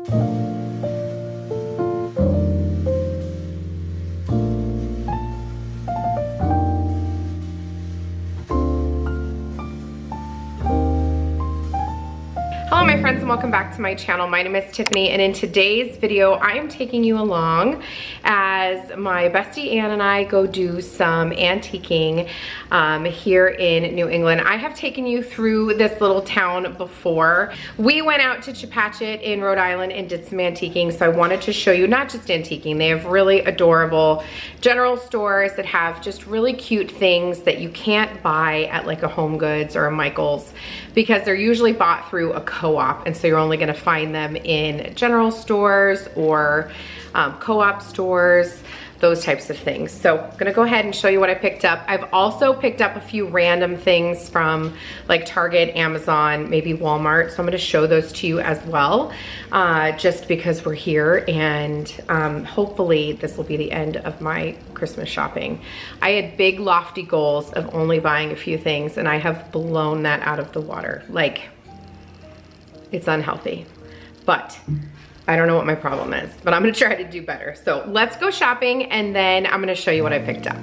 Hello my friends and welcome back to my channel. My name is Tiffany and in today's video I am taking you along as my bestie Ann and I go do some antiquing here in New England. I have taken you through this little town before. We went out to Chepachet in Rhode Island and did some antiquing, so I wanted to show you not just antiquing. They have really adorable general stores that have just really cute things that you can't buy at like a Home Goods or a Michael's because they're usually bought through a co-op, and so you're only gonna find them in general stores or co-op stores, those types of things. So I'm gonna go ahead and show you what I picked up. I've also picked up a few random things from like Target, Amazon, maybe Walmart. So I'm gonna show those to you as well, just because we're here, and hopefully this will be the end of my Christmas shopping. I had big lofty goals of only buying a few things and I have blown that out of the water. Like, it's unhealthy, but I don't know what my problem is, but I'm gonna try to do better. So let's go shopping and then I'm gonna show you what I picked up.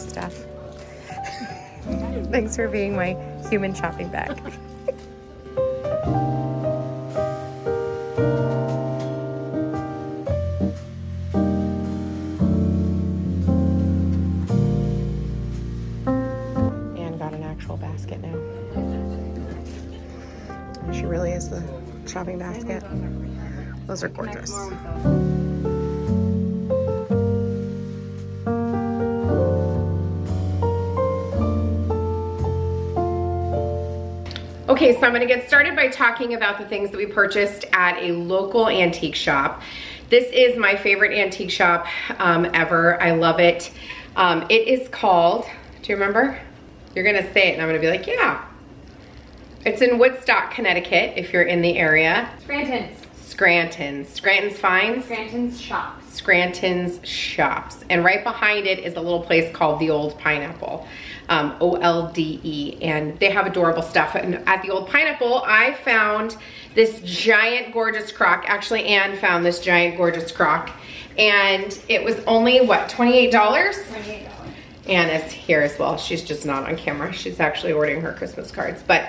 Stuff. Thanks for being my human shopping bag. Anne got an actual basket now. She really is the shopping basket. Those are gorgeous. Okay, so I'm gonna get started by talking about the things that we purchased at a local antique shop. This is my favorite antique shop ever. I love it. It is called, do you remember? You're gonna say it and I'm gonna be like, yeah. It's in Woodstock, Connecticut, if you're in the area. Scranton's Finds? Scranton's Shops. Scranton's Shops. And right behind it is a little place called the Old Pineapple. OLDE, and they have adorable stuff. And at the Old Pineapple, I found this giant gorgeous crock. Actually, Anne found this giant gorgeous crock, and it was only, what, $28? $28. Anne is here as well. She's just not on camera. She's actually ordering her Christmas cards. But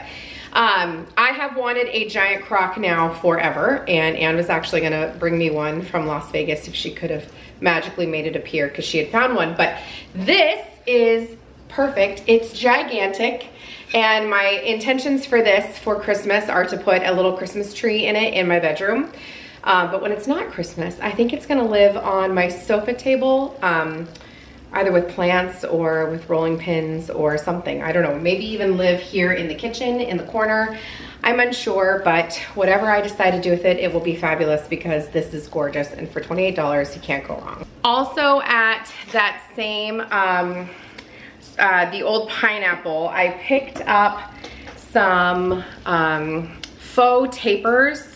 I have wanted a giant crock now forever, and Anne was actually gonna bring me one from Las Vegas if she could have magically made it appear, because she had found one. But this is perfect. It's gigantic, and my intentions for this for Christmas are to put a little Christmas tree in it in my bedroom. But when it's not Christmas, I think it's gonna live on my sofa table, either with plants or with rolling pins or something. I don't know, maybe even live here in the kitchen, in the corner. I'm unsure, but whatever I decide to do with it, it will be fabulous because this is gorgeous, and for $28, you can't go wrong. Also at that same, the old pineapple, I picked up some faux tapers.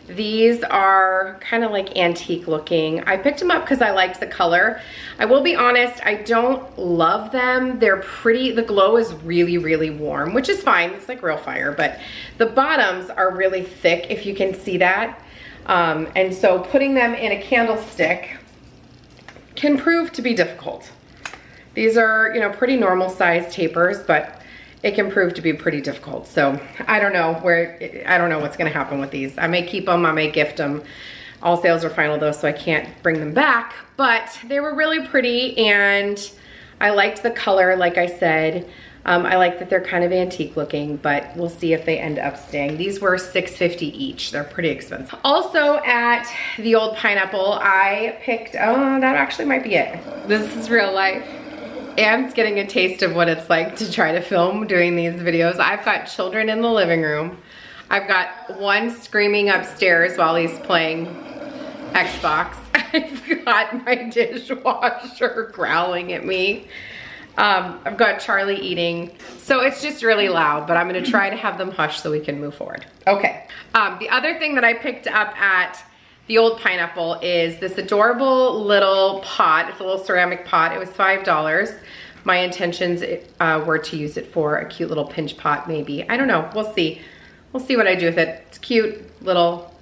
These are kind of like antique looking. I picked them up because I liked the color. I will be honest, I don't love them. They're pretty, the glow is really, really warm, which is fine. It's like real fire, but the bottoms are really thick, if you can see that. And so putting them in a candlestick can prove to be difficult. These are, you know, pretty normal size tapers, but it can prove to be pretty difficult. So I don't know what's gonna happen with these. I may keep them, I may gift them. All sales are final though, so I can't bring them back, but they were really pretty, and I liked the color, like I said. I like that they're kind of antique looking, but we'll see if they end up staying. These were $6.50 each. They're pretty expensive. Also at the old pineapple, I picked, oh, that actually might be it. This is real life. Anne's getting a taste of what it's like to try to film doing these videos. I've got children in the living room. I've got one screaming upstairs while he's playing Xbox. I've got my dishwasher growling at me. I've got Charlie eating. So it's just really loud, but I'm gonna try to have them hush so we can move forward. Okay, the other thing that I picked up at the old pineapple is this adorable little pot. It's a little ceramic pot. It was $5. My intentions were to use it for a cute little pinch pot maybe. I don't know, we'll see. We'll see what I do with it. It's cute, little.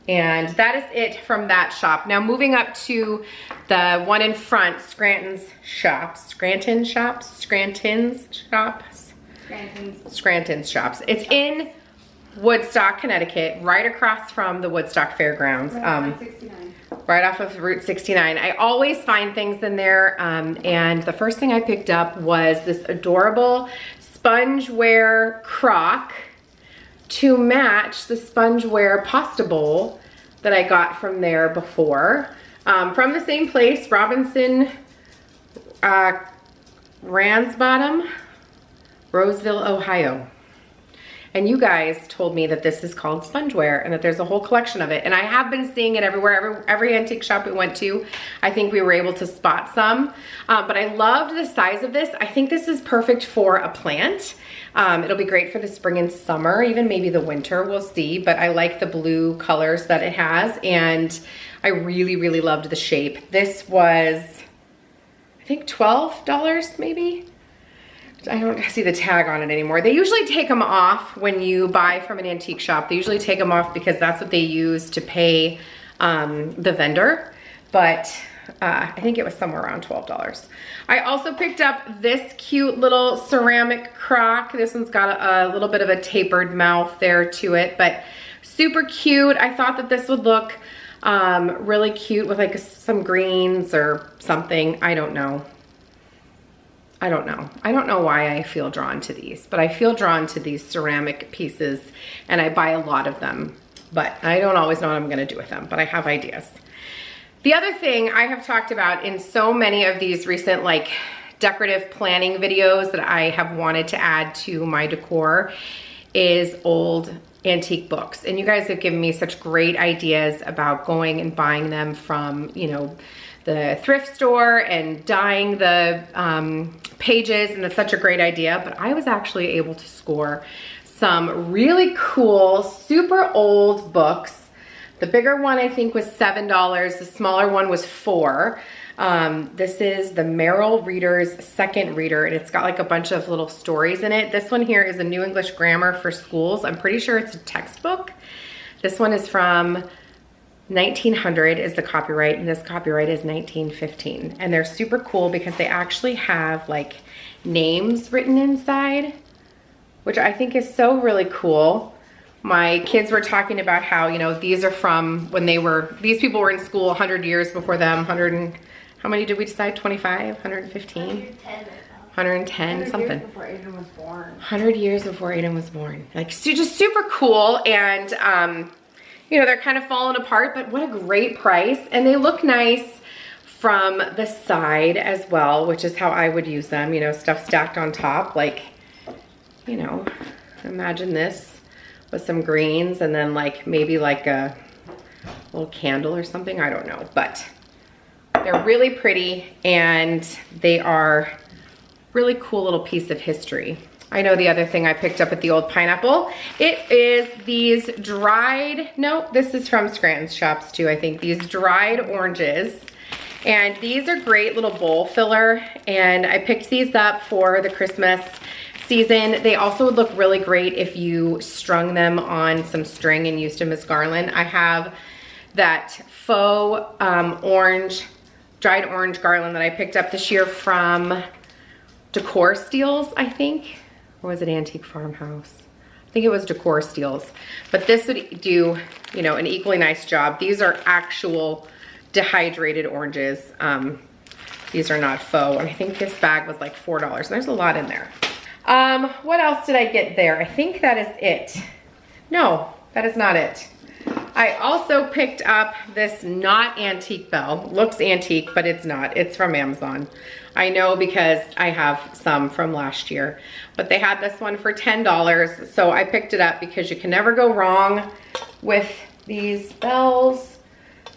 And that is it from that shop. Now moving up to the one in front, Scranton's shops. Scranton's shops? It's in Woodstock, Connecticut, right across from the Woodstock Fairgrounds. Right off of Route 69. I always find things in there, and the first thing I picked up was this adorable spongeware crock to match the spongeware pasta bowl that I got from there before. From the same place, Robinson Ransbottom, Roseville, Ohio. And you guys told me that this is called spongeware and that there's a whole collection of it. And I have been seeing it everywhere, every antique shop we went to. I think we were able to spot some. But I loved the size of this. I think this is perfect for a plant. It'll be great for the spring and summer, even maybe the winter, we'll see. But I like the blue colors that it has, and I really, really loved the shape. This was, I think $12 maybe? I don't see the tag on it anymore. They usually take them off when you buy from an antique shop. They usually take them off because that's what they use to pay the vendor. But I think it was somewhere around $12. I also picked up this cute little ceramic crock. This one's got a little bit of a tapered mouth there to it, but super cute. I thought that this would look really cute with like some greens or something. I don't know. I don't know why I feel drawn to these, but I feel drawn to these ceramic pieces, and I buy a lot of them, but I don't always know what I'm gonna do with them, but I have ideas. The other thing I have talked about in so many of these recent like decorative planning videos that I have wanted to add to my decor is old antique books. And you guys have given me such great ideas about going and buying them from, you know, the thrift store and dyeing the pages, and it's such a great idea. But I was actually able to score some really cool, super old books The bigger one I think was $7. The smaller one was $4. This is the Merrill Reader's Second Reader, and it's got like a bunch of little stories in it. This one here is a New English Grammar for Schools. I'm pretty sure it's a textbook. This one is from 1900 is the copyright, and this copyright is 1915. And they're super cool because they actually have like names written inside, which I think is so really cool. My kids were talking about how, you know, these are from when these people were in school 100 years before them, 100 and, how many did we decide, 25, 115? 110, something. 100 years before Aiden was born. 100 years before Aiden was born. Like, so just super cool, and you know, they're kind of falling apart, but what a great price. And they look nice from the side as well, which is how I would use them, you know, stuff stacked on top. Like, you know, imagine this with some greens and then like maybe like a little candle or something, I don't know. But they're really pretty, and they are really cool little piece of history. I know the other thing I picked up at the Old Pineapple. It is these dried, no, this is from Scranton's shops too, I think. These dried oranges. And these are great little bowl filler. And I picked these up for the Christmas season. They also would look really great if you strung them on some string and used them as garland. I have that faux dried orange garland that I picked up this year from Decor Steals, I think. Or was it Antique Farmhouse? I think it was Decor Steals. But this would do, you know, an equally nice job. These are actual dehydrated oranges. These are not faux. And I think this bag was like $4. And there's a lot in there. What else did I get there? I think that is it. No, that is not it. I also picked up this not antique bell. Looks antique, but it's not. It's from Amazon. I know because I have some from last year, but they had this one for $10. So I picked it up because you can never go wrong with these bells.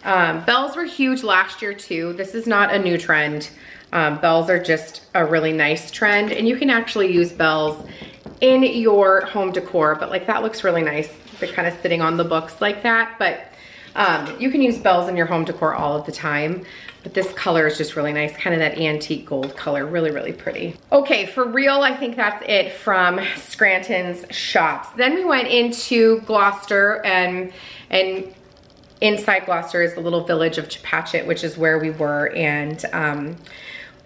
Bells were huge last year too. This is not a new trend. Bells are just a really nice trend, and you can actually use bells in your home decor, but like that looks really nice. They're kind of sitting on the books like that, but you can use bells in your home decor all of the time. But this color is just really nice, kind of that antique gold color, really, really pretty. Okay, for real, I think that's it from Scranton's shops. Then we went into Gloucester, and inside Gloucester is the little village of Chepachet, which is where we were, and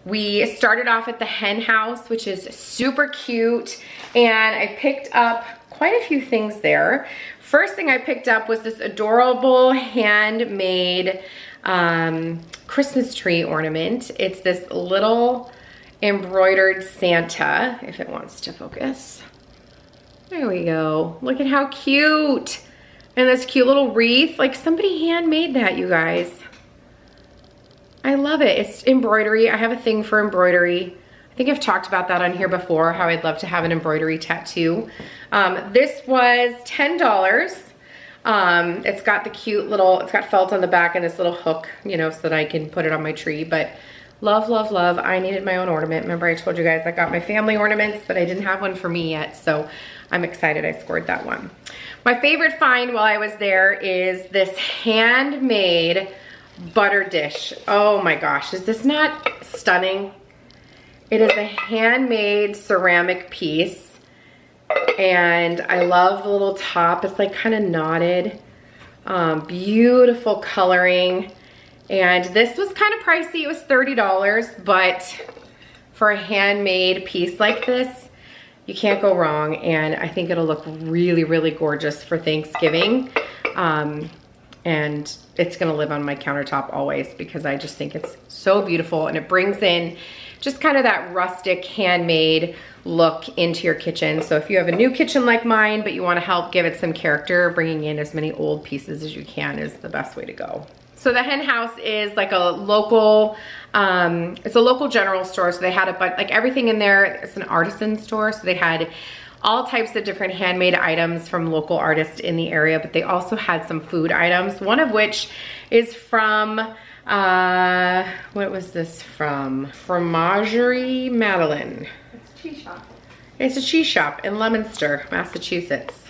we started off at the hen house, which is super cute, and I picked up quite a few things there. First thing I picked up was this adorable handmade Christmas tree ornament. It's this little embroidered Santa, if it wants to focus. There we go. Look at how cute. And this cute little wreath. Like, somebody handmade that, you guys. I love it. It's embroidery. I have a thing for embroidery. I think I've talked about that on here before, how I'd love to have an embroidery tattoo. This was $10. It's got the cute little, it's got felt on the back and this little hook, you know, so that I can put it on my tree. But love, love, love. I needed my own ornament. Remember I told you guys I got my family ornaments, but I didn't have one for me yet. So I'm excited I scored that one. My favorite find while I was there is this handmade butter dish. Oh my gosh, is this not stunning? It is a handmade ceramic piece. And I love the little top. It's like kind of knotted. Beautiful coloring. And this was kind of pricey. It was $30, but for a handmade piece like this, you can't go wrong. And I think it'll look really, really gorgeous for Thanksgiving. And it's gonna live on my countertop always because I just think it's so beautiful, and it brings in just kind of that rustic handmade look into your kitchen. So if you have a new kitchen like mine, but you wanna help give it some character, bringing in as many old pieces as you can is the best way to go. So the hen house is like a local, it's a local general store. So they had like everything in there. It's an artisan store. So they had all types of different handmade items from local artists in the area, but they also had some food items, one of which is from, what was this from? Fromagerie Madeline. It's a cheese shop. It's a cheese shop in Leominster, Massachusetts.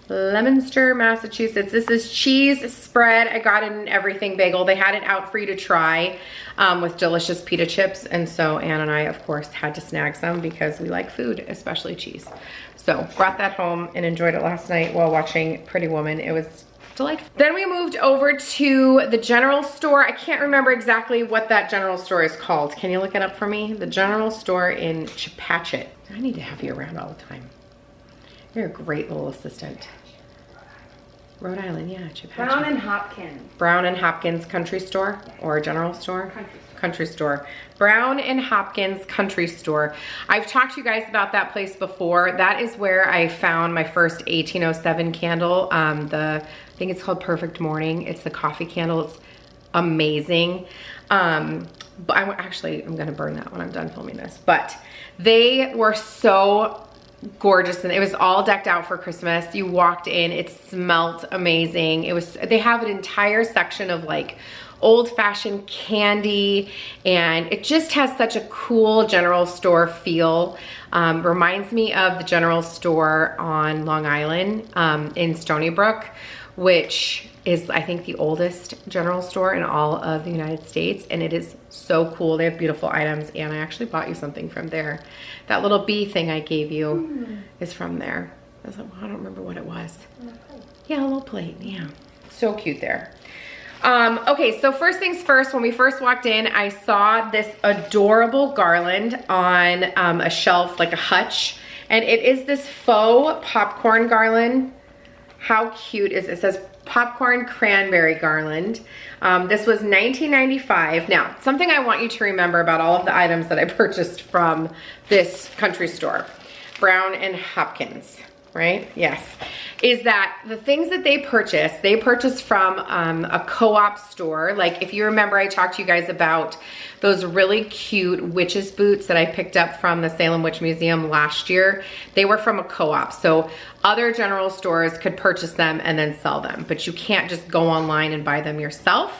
Leominster, Massachusetts. This is cheese spread. I got it in everything bagel. They had it out for you to try with delicious pita chips. And so Anne and I, of course, had to snag some because we like food, especially cheese. So brought that home and enjoyed it last night while watching Pretty Woman. It was delightful. Then we moved over to the general store. I can't remember exactly what that general store is called. Can you look it up for me? The general store in Chepachet. I need to have you around all the time. You're a great little assistant. Rhode Island, yeah, Chepachet. Brown and Hopkins. Brown and Hopkins Country Store or General Store? Country Store. Brown and Hopkins Country Store. I've talked to you guys about that place before. That is where I found my first 1807 candle. I think it's called Perfect Morning. It's the coffee candle. It's amazing. But I'm gonna burn that when I'm done filming this. But they were so gorgeous, and it was all decked out for Christmas. You walked in, it smelled amazing. They have an entire section of like old-fashioned candy, and it just has such a cool general store feel. Reminds me of the general store on Long Island in Stony Brook, which is, I think, the oldest general store in all of the United States, and it is so cool. They have beautiful items, and I actually bought you something from there. That little bee thing I gave you is from there. I don't remember what it was. Yeah, a little plate, yeah. So cute there. Okay, so first things first, when we first walked in, I saw this adorable garland on a shelf, like a hutch, and it is this faux popcorn garland. How cute is it? It says popcorn cranberry garland. This was $19.95. Now, something I want you to remember about all of the items that I purchased from this country store, Brown and Hopkins, right? Yes. Is that the things that they purchased from a co-op store. Like, if you remember, I talked to you guys about those really cute witches boots that I picked up from the Salem Witch Museum last year. They were from a co-op, so other general stores could purchase them and then sell them, but you can't just go online and buy them yourself.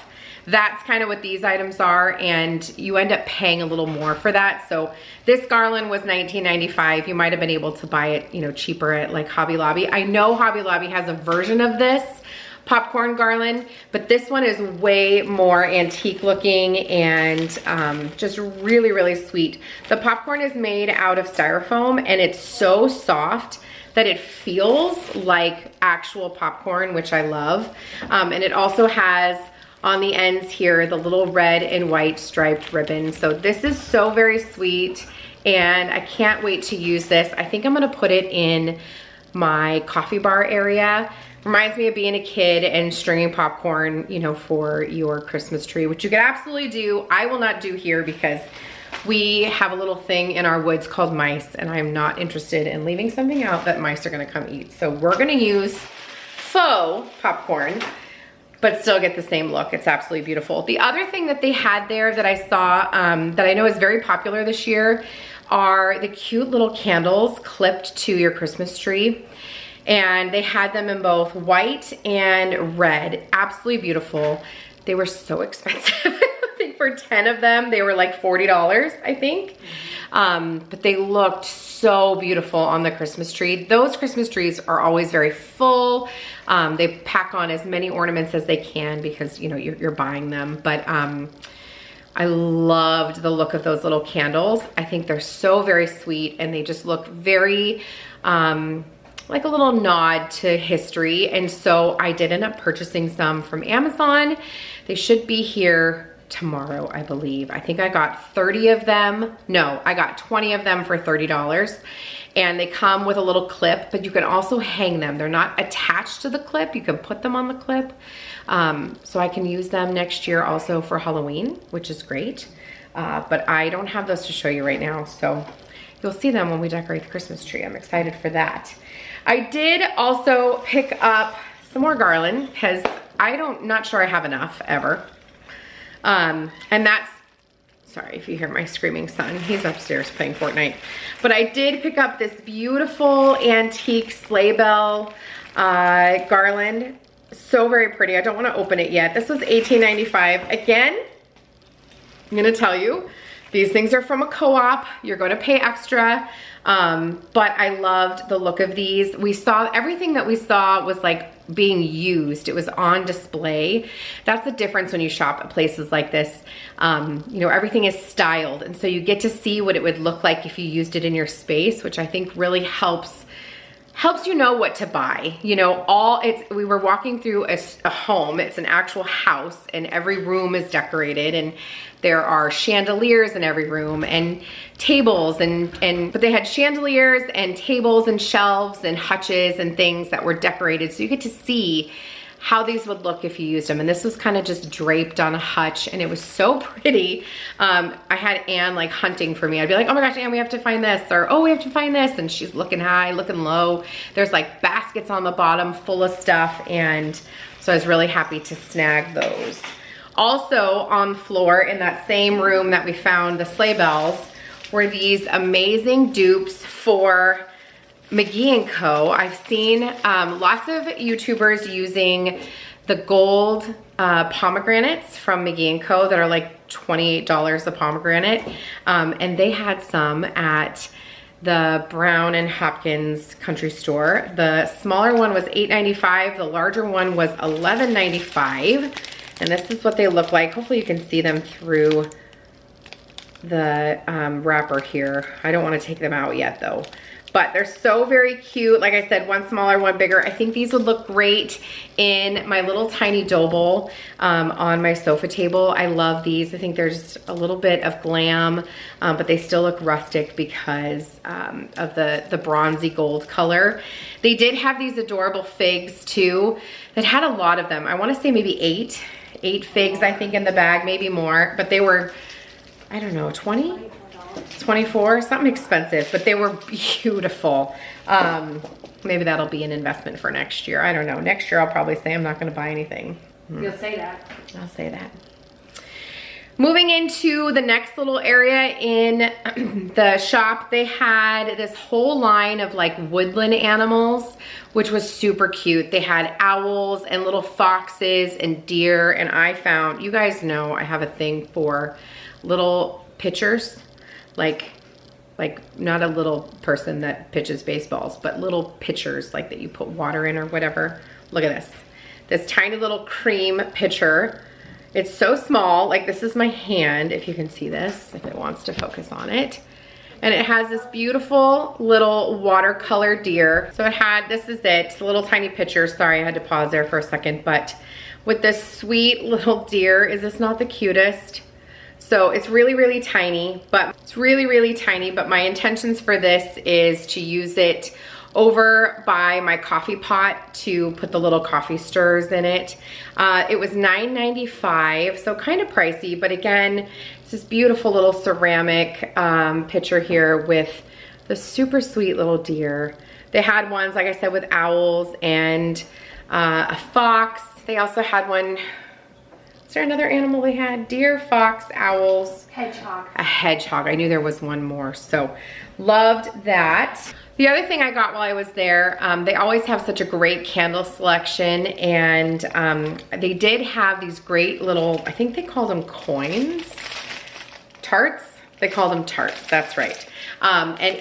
That's kind of what these items are, and you end up paying a little more for that. So this garland was $19.95. You might have been able to buy it, you know, cheaper at like Hobby Lobby. I know Hobby Lobby has a version of this popcorn garland, but this one is way more antique looking and just really, really sweet. The popcorn is made out of styrofoam, and it's so soft that it feels like actual popcorn, which I love. And it also has on the ends here the little red and white striped ribbon. So this is so very sweet, and I can't wait to use this. I think I'm gonna put it in my coffee bar area. Reminds me of being a kid and stringing popcorn, you know, for your Christmas tree, which you can absolutely do. I will not do here because we have a little thing in our woods called mice, and I'm not interested in leaving something out that mice are gonna come eat. So we're gonna use faux popcorn, but still get the same look. It's absolutely beautiful. The other thing that they had there that I saw that I know is very popular this year are the cute little candles clipped to your Christmas tree. And they had them in both white and red. Absolutely beautiful. They were so expensive. I think for 10 of them, they were like $40, I think. But they looked so beautiful on the Christmas tree. Those Christmas trees are always very full. They pack on as many ornaments as they can because, you know, you're buying them. But I loved the look of those little candles. I think they're so very sweet, and they just look very like a little nod to history. And so I did end up purchasing some from Amazon. They should be here tomorrow, I believe. I think I got 30 of them. No, I got 20 of them for $30. And they come with a little clip, but you can also hang them. They're not attached to the clip. You can put them on the clip. So I can use them next year also for Halloween, which is great. But I don't have those to show you right now. So you'll see them when we decorate the Christmas tree. I'm excited for that. I did also pick up some more garland because not sure I have enough ever. And that's, sorry if you hear my screaming son, he's upstairs playing Fortnite. But I did pick up this beautiful antique sleigh bell garland. So very pretty. I don't want to open it yet. This was $18.95. Again, I'm gonna tell you, These things are from a co-op. You're going to pay extra. But I loved the look of these. We saw, everything that we saw was like being used. It was on display. That's the difference when you shop at places like this. You know, everything is styled. And so you get to see what it would look like if you used it in your space, which I think really helps you know what to buy. You know, we were walking through a home. It's an actual house, and every room is decorated, and there are chandeliers in every room and tables but they had chandeliers and tables and shelves and hutches and things that were decorated. So you get to see how these would look if you used them. And this was kind of just draped on a hutch, and it was so pretty. I had Anne like hunting for me. I'd be like, oh my gosh, Anne, we have to find this, or oh, we have to find this. And she's looking high, looking low. There's like baskets on the bottom full of stuff. And so I was really happy to snag those. Also on the floor in that same room that we found the sleigh bells were these amazing dupes for McGee & Co. I've seen lots of YouTubers using the gold pomegranates from McGee & Co. that are like $28 a pomegranate. And they had some at the Brown and Hopkins country store. The smaller one was $8.95. The larger one was $11.95. And this is what they look like. Hopefully you can see them through the wrapper here. I don't want to take them out yet though. But they're so very cute. Like I said, one smaller, one bigger. I think these would look great in my little tiny dough bowl on my sofa table. I love these. I think there's a little bit of glam, but they still look rustic because of the bronzy gold color. They did have these adorable figs too that had a lot of them. I want to say maybe eight figs, I think, in the bag, maybe more. But they were, I don't know, 20? 24, something expensive, but they were beautiful. Maybe that'll be an investment for next year. I don't know. Next year I'll probably say I'm not going to buy anything. You'll say that. I'll say that. Moving into the next little area in the shop, they had this whole line of like woodland animals, which was super cute. They had owls and little foxes and deer, and I found, you guys know I have a thing for little pitchers. Like not a little person that pitches baseballs, but little pitchers like that you put water in or whatever. Look at this. This tiny little cream pitcher. It's so small, like this is my hand, if you can see this, if it wants to focus on it. And it has this beautiful little watercolor deer. So it had, this is it, the little tiny pitcher. Sorry, I had to pause there for a second, but with this sweet little deer, is this not the cutest? So it's really, really tiny, but my intentions for this is to use it over by my coffee pot to put the little coffee stirrers in it. It was $9.95, so kind of pricey, but again, it's this beautiful little ceramic pitcher here with the super sweet little deer. They had ones, like I said, with owls and a fox. They also had one. Is there another animal they had? Deer, fox, owls. Hedgehog. A hedgehog. I knew there was one more. So loved that. The other thing I got while I was there, they always have such a great candle selection, and they did have these great little, I think they called them coins. Tarts? They call them tarts, that's right. And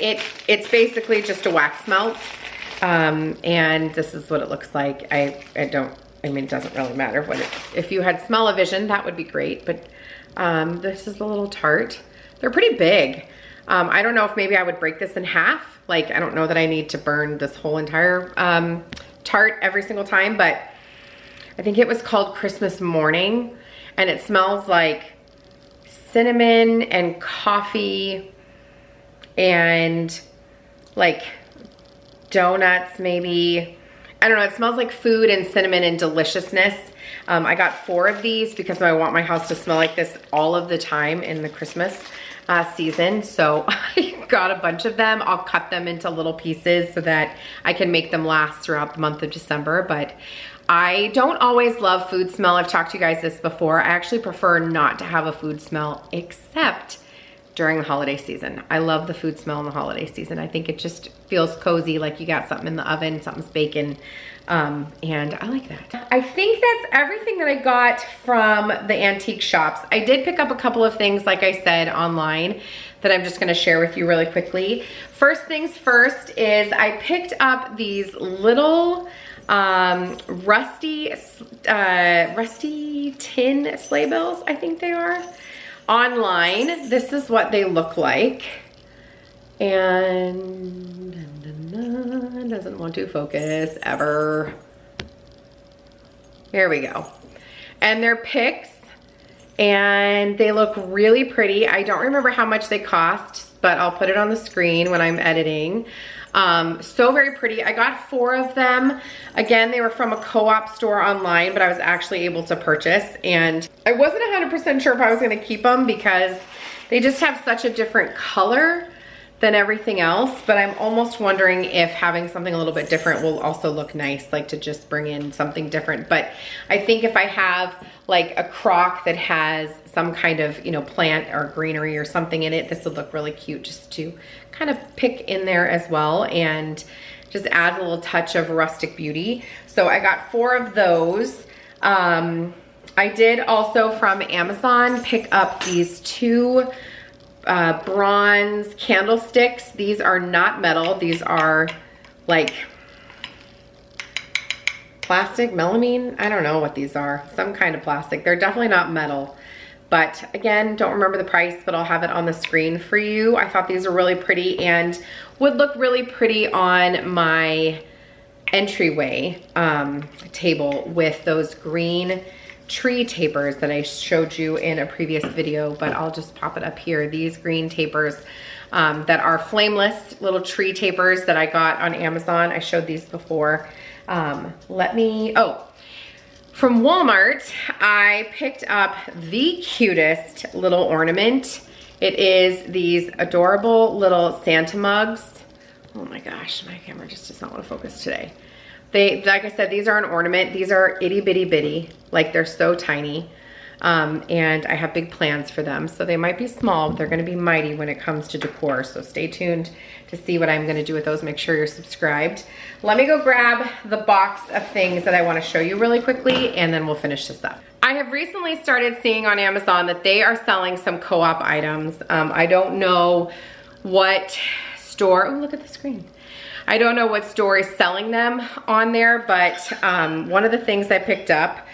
it's basically just a wax melt. And this is what it looks like. I mean, it doesn't really matter what if you had smell-o-vision, that would be great, but this is the little tart. They're pretty big. I don't know if maybe I would break this in half. Like, I don't know that I need to burn this whole entire tart every single time, but I think it was called Christmas Morning, and it smells like cinnamon and coffee and like donuts maybe. I don't know, it smells like food and cinnamon and deliciousness. I got 4 of these because I want my house to smell like this all of the time in the Christmas season. So I got a bunch of them. I'll cut them into little pieces so that I can make them last throughout the month of December. But I don't always love food smell. I've talked to you guys this before. I actually prefer not to have a food smell except during the holiday season. I love the food smell in the holiday season. I think it just feels cozy, like you got something in the oven, something's baking, and I like that. I think that's everything that I got from the antique shops. I did pick up a couple of things, like I said, online that I'm just gonna share with you really quickly. First things first is I picked up these little rusty tin sleigh bells, I think they are, online. This is what they look like. And doesn't want to focus ever. Here we go. And they're picks and they look really pretty. I don't remember how much they cost, but I'll put it on the screen when I'm editing. So very pretty. I got 4 of them. Again, they were from a co-op store online, but I was actually able to purchase, and I wasn't 100% sure if I was gonna keep them because they just have such a different color than everything else, but I'm almost wondering if having something a little bit different will also look nice, like to just bring in something different. But I think if I have like a crock that has some kind of, you know, plant or greenery or something in it, this would look really cute just to kind of pick in there as well, and just adds a little touch of rustic beauty. So I got 4 of those. I did also from Amazon pick up these 2 bronze candlesticks. These are not metal. These are like plastic, melamine. I don't know what these are. Some kind of plastic. They're definitely not metal. But again, don't remember the price, but I'll have it on the screen for you. I thought these were really pretty and would look really pretty on my entryway table with those green tree tapers that I showed you in a previous video, but I'll just pop it up here. These green tapers that are flameless little tree tapers that I got on Amazon. I showed these before. From Walmart, I picked up the cutest little ornament. It is these adorable little Santa mugs. Oh my gosh, my camera just does not want to focus today. Like I said, these are an ornament. These are itty bitty bitty, like they're so tiny. And I have big plans for them. So they might be small, but they're gonna be mighty when it comes to decor. So stay tuned to see what I'm gonna do with those. Make sure you're subscribed. Let me go grab the box of things that I wanna show you really quickly, and then we'll finish this up. I have recently started seeing on Amazon that they are selling some co-op items. I don't know what store, oh, look at the screen. I don't know what store is selling them on there, but one of the things I picked up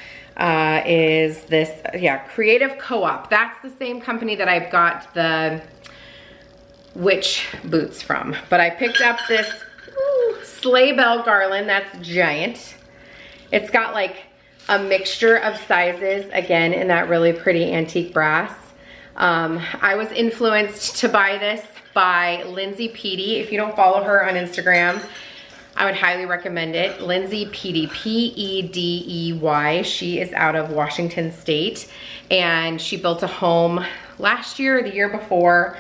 is this, Creative Co-op. That's the same company that I've got the witch boots from. But I picked up this sleigh bell garland that's giant. It's got like a mixture of sizes, again, in that really pretty antique brass. I was influenced to buy this by Lindsay Peedy. If you don't follow her on Instagram, I would highly recommend it. Lindsay Peedy, P-E-D-E-Y. She is out of Washington State, and she built a home last year or the year before.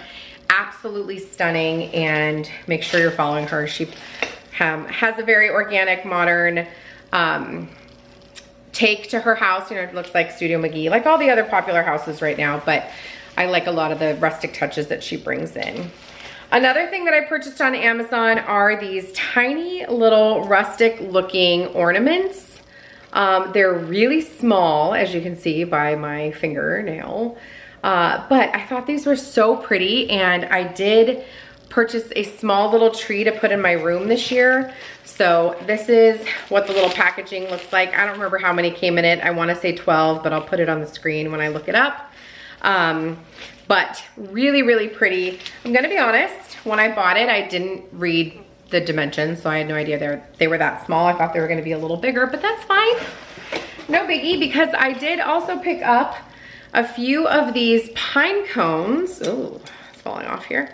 Absolutely stunning, and make sure you're following her. She has a very organic, modern take to her house. You know, it looks like Studio McGee, like all the other popular houses right now, but I like a lot of the rustic touches that she brings in. Another thing that I purchased on Amazon are these tiny little rustic looking ornaments. They're really small, as you can see by my fingernail. But I thought these were so pretty, and I did purchase a small little tree to put in my room this year. So this is what the little packaging looks like. I don't remember how many came in it. I want to say 12, but I'll put it on the screen when I look it up. But really, really pretty. I'm gonna be honest, when I bought it, I didn't read the dimensions, so I had no idea they were that small. I thought they were gonna be a little bigger, but that's fine. No biggie, because I did also pick up a few of these pine cones. Oh, it's falling off here.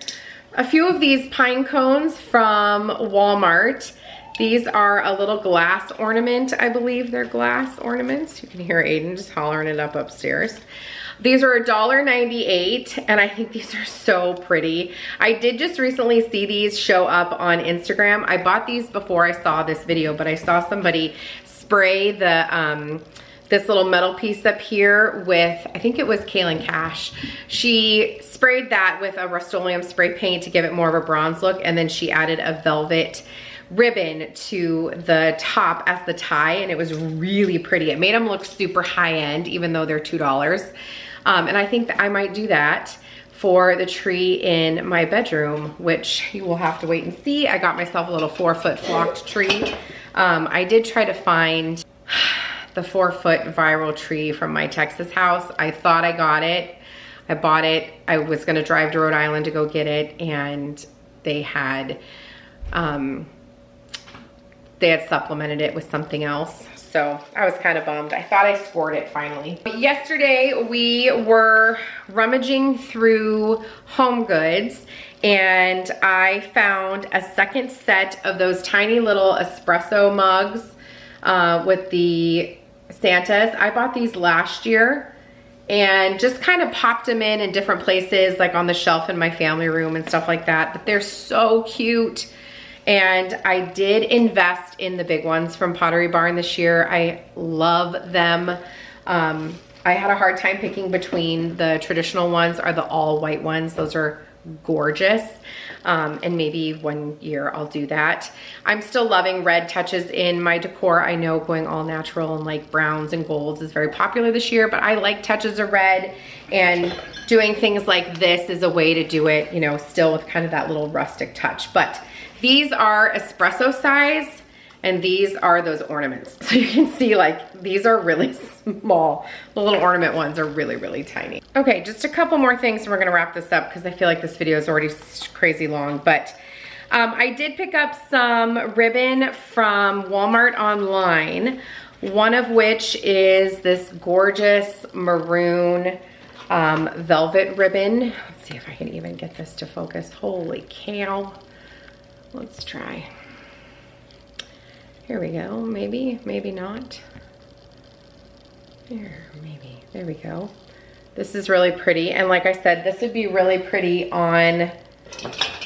A few of these pine cones from Walmart. These are a little glass ornament. I believe they're glass ornaments. You can hear Aiden just hollering it up upstairs. These are $1.98, and I think these are so pretty. I did just recently see these show up on Instagram. I bought these before I saw this video, but I saw somebody spray the this little metal piece up here with, I think it was Kaylin Cash. She sprayed that with a Rust-Oleum spray paint to give it more of a bronze look, and then she added a velvet ribbon to the top as the tie, and it was really pretty. It made them look super high-end, even though they're $2. And I think that I might do that for the tree in my bedroom, which you will have to wait and see. I got myself a little 4-foot flocked tree. I did try to find the 4-foot viral tree from my Texas house. I thought I got it. I bought it. I was gonna drive to Rhode Island to go get it, and they had supplemented it with something else. So I was kind of bummed. I thought I scored it finally. Yesterday we were rummaging through Home Goods, and I found a second set of those tiny little espresso mugs with the Santas. I bought these last year and just kind of popped them in different places, like on the shelf in my family room and stuff like that. But they're so cute. And I did invest in the big ones from Pottery Barn this year. I love them. I had a hard time picking between the traditional ones or the all white ones. Those are gorgeous. And maybe one year I'll do that. I'm still loving red touches in my decor. I know going all natural and like browns and golds is very popular this year, but I like touches of red, and doing things like this is a way to do it, you know, still with kind of that little rustic touch. But these are espresso size, and these are those ornaments. So you can see, like, these are really small. The little ornament ones are really, really tiny. Okay, just a couple more things and we're gonna wrap this up because I feel like this video is already crazy long. But I did pick up some ribbon from Walmart online, one of which is this gorgeous maroon velvet ribbon. Let's see if I can even get this to focus. Holy cow. Let's try. Here we go. Maybe, maybe not. Here, maybe. There we go. This is really pretty. And like I said, this would be really pretty on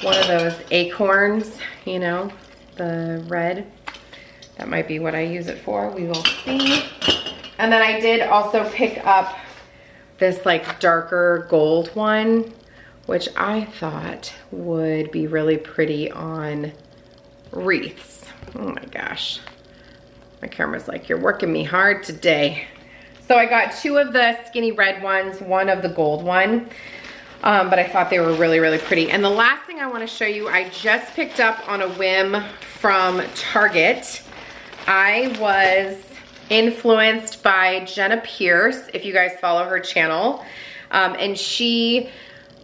one of those acorns, you know, the red. That might be what I use it for. We will see. And then I did also pick up this like darker gold one, which I thought would be really pretty on wreaths. Oh my gosh. My camera's like, you're working me hard today. So I got 2 of the skinny red ones, 1 of the gold one. But I thought they were really, really pretty. And the last thing I wanna show you, I just picked up on a whim from Target. I was influenced by Jenna Pierce, if you guys follow her channel. And she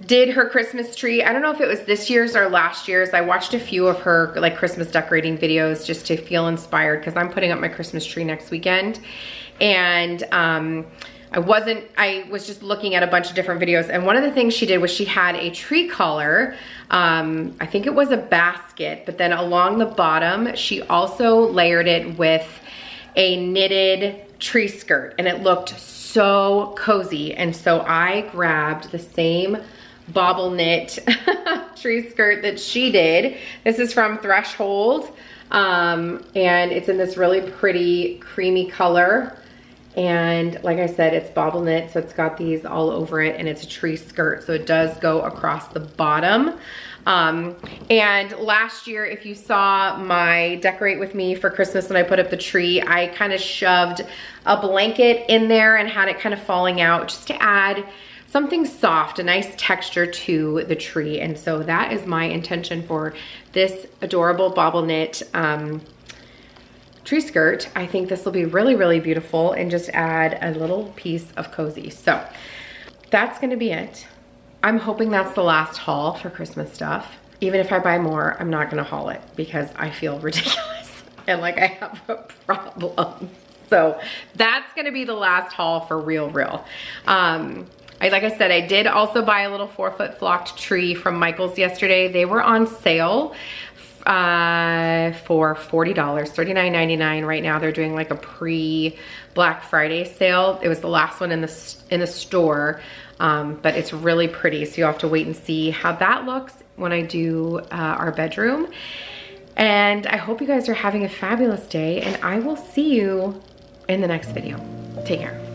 did her Christmas tree. I don't know if it was this year's or last year's. I watched a few of her like Christmas decorating videos just to feel inspired because I'm putting up my Christmas tree next weekend. And I was just looking at a bunch of different videos, and one of the things she did was she had a tree collar. I think it was a basket, but then along the bottom, she also layered it with a knitted tree skirt, and it looked so cozy. And so I grabbed the same bobble knit tree skirt that she did. This is from Threshold, and it's in this really pretty creamy color. And like I said, it's bobble knit, so it's got these all over it, and it's a tree skirt, so it does go across the bottom. And last year, if you saw my decorate with me for Christmas when I put up the tree, I kind of shoved a blanket in there and had it kind of falling out just to add something soft, a nice texture to the tree. And so that is my intention for this adorable bobble knit tree skirt. I think this will be really, really beautiful and just add a little piece of cozy. So that's gonna be it. I'm hoping that's the last haul for Christmas stuff. Even if I buy more, I'm not gonna haul it because I feel ridiculous and like I have a problem. So that's gonna be the last haul for real. Like I said, I did also buy a little 4-foot flocked tree from Michael's yesterday. They were on sale for $40, $39.99 right now. They're doing like a pre-Black Friday sale. It was the last one in the store, but it's really pretty. So you'll have to wait and see how that looks when I do our bedroom. And I hope you guys are having a fabulous day, and I will see you in the next video. Take care.